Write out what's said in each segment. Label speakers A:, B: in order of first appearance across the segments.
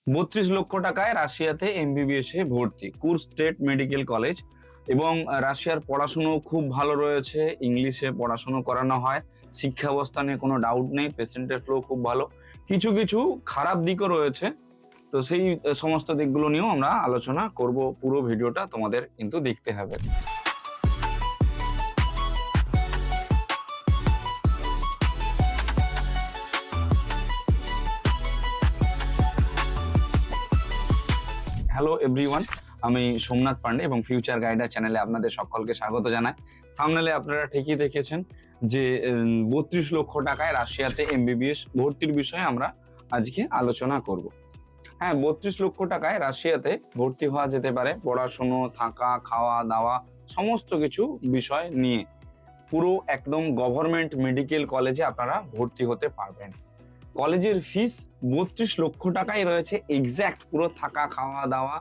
A: 32 লক্ষ টাকায় রাশিয়াতে এমবিবিএস এ ভর্তি, কুর্স স্টেট মেডিকেল কলেজ। এবং রাশিয়ার পড়াশুনো খুব ভালো রয়েছে, ইংলিশে পড়াশুনো করানো হয়, শিক্ষা ব্যবস্থা নিয়ে কোনো ডাউট নেই, পেশেন্টের ফ্লো খুব ভালো। কিছু কিছু খারাপ দিকও রয়েছে, তো সেই সমস্ত দিকগুলো নিয়েও আমরা আলোচনা করব। পুরো ভিডিওটা তোমাদের কিন্তু দেখতে হবে। হ্যালো এভরিওয়ান, আমি সোমনাথ পান্ডে এবং ফিউচার গাইডার চ্যানেলে আপনাদের সকলকে স্বাগত জানাই। থাম্বনেলে আপনারা ঠিকই দেখেছেন যে 32 লক্ষ টাকায় রাশিয়াতে এমবিবিএস ভর্তির বিষয়ে আমরা আজকে আলোচনা করব। হ্যাঁ, 32 লক্ষ টাকায় রাশিয়াতে ভর্তি হওয়া যেতে পারে, পড়াশুনো, থাকা, খাওয়া দাওয়া সমস্ত কিছু বিষয় নিয়ে। পুরো একদম গভর্নমেন্ট মেডিকেল কলেজে আপনারা ভর্তি হতে পারবেন। কলেজের ফিস 32 লক্ষ টাকাই রয়েছে, এক্স্যাক্ট পুরো থাকা, খাওয়া দাওয়া,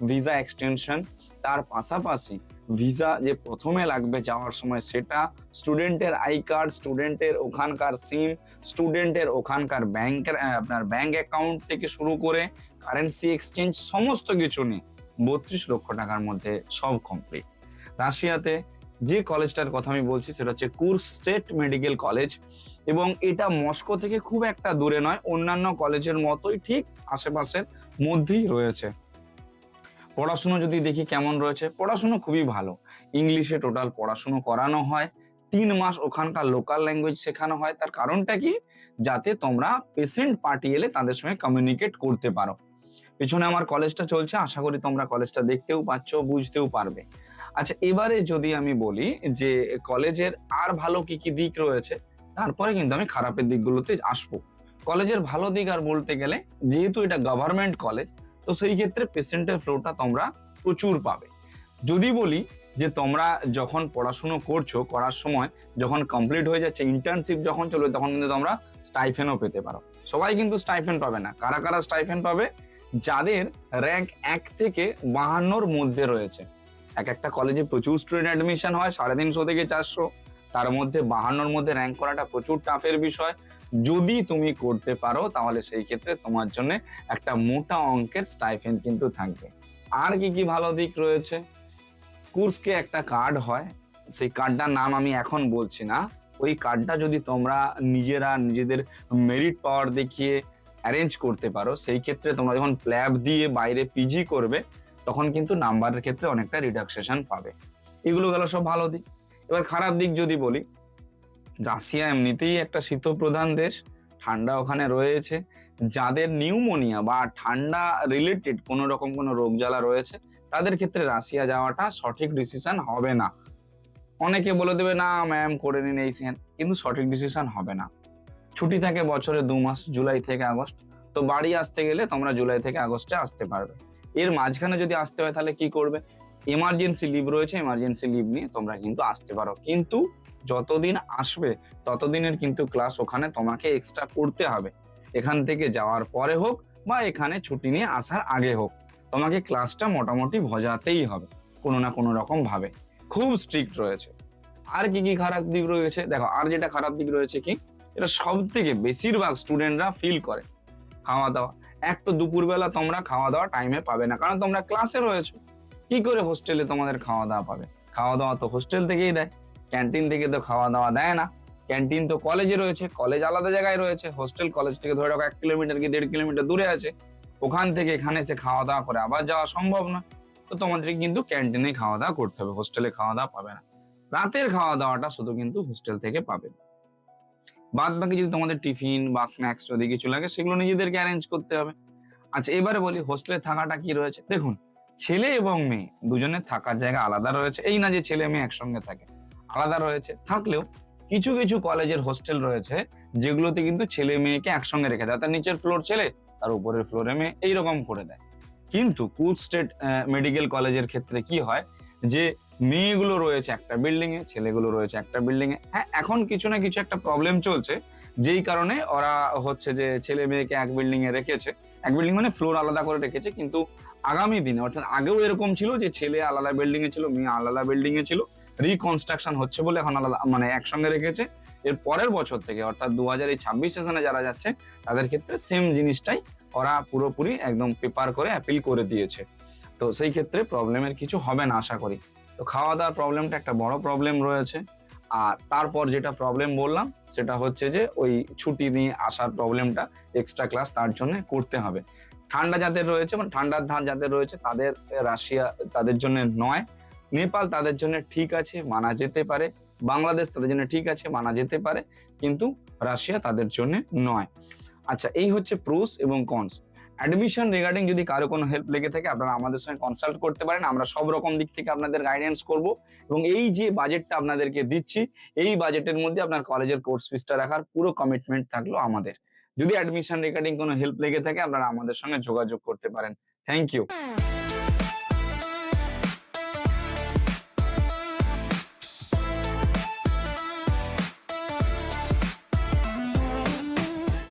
A: ভিসা এক্সটেনশন। তার পাশাপাশি ভিসা যে প্রথমে লাগবে যাওয়ার সময় সেটা, স্টুডেন্টের আই কার্ড, স্টুডেন্টের ওখানকার সিম, স্টুডেন্টের ওখানকার ব্যাংকের আপনার ব্যাংক অ্যাকাউন্ট থেকে শুরু করে কারেন্সি এক্সচেঞ্জ সমস্ত কিছু নিয়ে 32 লক্ষ টাকার মধ্যে সব কমপ্লিট। রাশিয়াতে যে কলেজটার কথা আমি বলছি সেটা হচ্ছে কুর্স স্টেট মেডিকেল কলেজ, এবং এটা মস্কো থেকে খুব একটা দূরে নয়, অন্যান্য কলেজের মতোই ঠিক আশেপাশের মধ্যেই রয়েছে। পড়াশুনো যদি দেখি কেমন রয়েছে, পড়াশুনো খুবই ভালো। ইংলিশে টোটাল পড়াশুনো করানো হয়, 3 মাস ওখানকার লোকাল ল্যাঙ্গুয়েজ শেখানো হয়। তার কারণটা কি? যাতে তোমরা পেশেন্ট পার্টি এলে তাদের সঙ্গে কমিউনিকেট করতে পারো। পেছনে আমার কলেজটা চলছে, আশা করি তোমরা কলেজটা দেখতেও পাচ্ছ, বুঝতেও পারবে। আচ্ছা, এবারে যদি আমি বলি যে কলেজের আর ভালো কি কি দিক রয়েছে, তারপরে কিন্তু আমি খারাপের দিকগুলোতে আসবো। কলেজের ভালো দিক আর বলতে গেলে, যেহেতু এটা গভর্নমেন্ট কলেজ, তো সেই ক্ষেত্রে পেশেন্টের ফ্লোটা তোমরা প্রচুর পাবে। যদি বলি যে তোমরা যখন পড়াশুনো করছো, করার সময় যখন কমপ্লিট হয়ে যাচ্ছে, ইন্টার্নশিপ যখন চলবে, তখন কিন্তু তোমরা স্টাইফেনও পেতে পারো। সবাই কিন্তু স্টাইফেন পাবে না। কারা কারা স্টাইফেন পাবে? যাদের র্যাঙ্ক 1 থেকে 52-র মধ্যে রয়েছে। এক একটা কলেজে প্রচুর স্টুডেন্ট অ্যাডমিশন হয়, 350 থেকে 400, তার মধ্যে 52-র মধ্যে র্যাঙ্ক করাটা প্রচুর টাফের বিষয়। যদি তুমি করতে পারো তাহলে সেই ক্ষেত্রে তোমার জন্য একটা মোটা অঙ্কের স্টাইফেন কিন্তু থাকবে। আর কি কি ভালো দিক রয়েছে? কুর্সকে একটা কার্ড হয়, সেই কার্ডটার নাম আমি এখন বলছি না। ওই কার্ডটা যদি তোমরা নিজেরা নিজেদের মেরিট পাওয়ার দেখিয়ে অ্যারেঞ্জ করতে পারো, সেই ক্ষেত্রে তোমরা যখন প্ল্যাব দিয়ে বাইরে পিজি করবে, তখন কিন্তু নাম্বারের ক্ষেত্রে অনেকটা রিডাকশন পাবে। এগুলো গেল সব ভালো দিক। এবার খারাপ দিক যদি বলি, রাশিয়া এমনিতেই একটা শীতপ্রধান দেশ, ঠান্ডা ওখানে রয়েছে। যাদের নিউমোনিয়া বা ঠান্ডা রিলেটেড কোনো রকম কোনো রোগ জ্বালা রয়েছে, তাদের ক্ষেত্রে রাশিয়া যাওয়াটা সঠিক ডিসিশন হবে না। অনেকে বলে দেবে না ম্যাম করে নিন এই সেন, কিন্তু সঠিক ডিসিশন হবে না। ছুটি থাকে বছরে 2 মাস, জুলাই থেকে আগস্ট। তো বাড়ি আসতে গেলে তোমরা জুলাই থেকে আগস্টে আসতে পারবে। এর মাঝখানে যদি আসতে হয় তাহলে কি করবে? এমার্জেন্সি লিভ রয়েছে, এমার্জেন্সি লিভ নিয়ে তোমরা কিন্তু আসতে পারো। কিন্তু যতদিন আসবে ততদিনের কিন্তু ক্লাস ওখানে তোমাকে এক্সট্রা করতে হবে। এখান থেকে যাওয়ার পরে হোক বা এখানে ছুটি নিয়ে আসার আগে হোক, তোমাকে ক্লাসটা মোটামুটি ভজাতেই হবে কোনো না কোনো রকম ভাবে। খুব স্ট্রিক্ট রয়েছে। আর কি কি খারাপ দিক রয়েছে দেখো, আর যেটা খারাপ দিক রয়েছে কি, এটা সব থেকে বেশিরভাগ স্টুডেন্টরা ফিল করে, খাওয়া দাওয়া। এক তো দুপুরবেলা তোমরা খাওয়া দাওয়া টাইমে পাবে না, কারণ তোমরা ক্লাসে রয়েছো। কি করে হোস্টেলে তোমাদের খাওয়া দাওয়া পাবে? খাওয়া দাওয়া তো হোস্টেল থেকেই দেয়, ক্যান্টিন থেকে তো খাওয়া দাওয়া দেয় না। ক্যান্টিন তো কলেজে রয়েছে, কলেজ আলাদা জায়গায় রয়েছে, হোস্টেল কলেজ থেকে ধরে রাখো 1 কিলোমিটার কি 1.5 কিলোমিটার দূরে আছে। ওখান থেকে এখানে এসে খাওয়া দাওয়া করে আবার যাওয়া সম্ভব না। তো তোমাদের কিন্তু ক্যান্টিনে খাওয়া দাওয়া করতে হবে, হোস্টেলে খাওয়া দাওয়া পাবে না। রাতের খাওয়া দাওয়াটা শুধু কিন্তু হোস্টেল থেকে পাবে। বাদ বাকি যদি তোমাদের টিফিন বা স্ন্যাক্স যদি কিছু লাগে, সেগুলো নিজেদেরকে অ্যারেঞ্জ করতে হবে। আচ্ছা, এবারে বলি হোস্টেলে থাকাটা কি রয়েছে। দেখুন, ছেলে এবং মেয়ে দুজনের থাকার জায়গা আলাদা রয়েছে। এই না যে ছেলে মেয়ে একসঙ্গে থাকে, আলাদা রয়েছে। থাকলেও কিছু কিছু কলেজের হোস্টেল রয়েছে যেগুলোতে কিন্তু ছেলে মেয়েকে একসঙ্গে রেখে দেয়, তার নিচের ফ্লোর ছেলে, তার উপরের ফ্লোরে মেয়ে, এইরকম করে দেয়। কিন্তু কুর্স স্টেট মেডিকেল কলেজের ক্ষেত্রে কি হয়, যে মেয়েগুলো রয়েছে একটা বিল্ডিং এ, ছেলেগুলো রয়েছে একটা বিল্ডিং এ। হ্যাঁ, এখন কিছু না কিছু একটা প্রবলেম চলছে, যেই কারণে ওরা হচ্ছে যে ছেলে মেয়েকে এক বিল্ডিং এ রেখেছে। এক বিল্ডিং মানে ফ্লোর আলাদা করে রেখেছে, কিন্তু আগামী দিনে, অর্থাৎ আগেও এরকম ছিল যে ছেলে আলাদা বিল্ডিং এ ছিল, মেয়ে আলাদা বিল্ডিং এ ছিল। রিকনস্ট্রাকশন হচ্ছে বলে এখন আলাদা মানে একসঙ্গে রেখেছে। এর পরের বছর থেকে, অর্থাৎ 2026 সেশনে যারা যাচ্ছে, তাদের ক্ষেত্রে সেম জিনিসটাই ওরা পুরোপুরি একদম পেপার করে অ্যাপিল করে দিয়েছে। তো সেই ক্ষেত্রে প্রবলেমের কিছু হবে না আশা করি। তো খাওয়া দাওয়ার প্রবলেমটা একটা বড় প্রবলেম রয়েছে। আর তারপর যেটা প্রবলেম বললাম সেটা হচ্ছে যে ওই ছুটি নিয়ে আসার প্রবলেমটা, এক্সট্রা ক্লাস তার জন্য করতে হবে। ঠান্ডা যাদের রয়েছে মানে ঠান্ডার ধাত যাদের রয়েছে তাদের রাশিয়া তাদের জন্য নয়। নেপাল তাদের জন্য ঠিক আছে, মানা যেতে পারে। বাংলাদেশ তাদের জন্য ঠিক আছে, মানা যেতে পারে। কিন্তু রাশিয়া তাদের জন্য নয়। আচ্ছা, এই হচ্ছে প্রোস এবং কনস। অ্যাডমিশন রিগার্ডিং যদি কারো কোনো হেল্প লেগে থাকে আপনারা আমাদের সঙ্গে কনসাল্ট করতে পারেন। আমরা সব রকম দিক থেকে আপনাদের গাইডেন্স করব এবং এই যে বাজেটটা আপনাদেরকে দিচ্ছি এই বাজেটের মধ্যে আপনার কলেজের কোর্স ফিসটা রাখার পুরো কমিটমেন্ট থাকলো আমাদের। যদি অ্যাডমিশন রিগার্ডিং কোনো হেল্প লেগে থাকে আপনারা আমাদের সঙ্গে যোগাযোগ করতে পারেন। Thank you.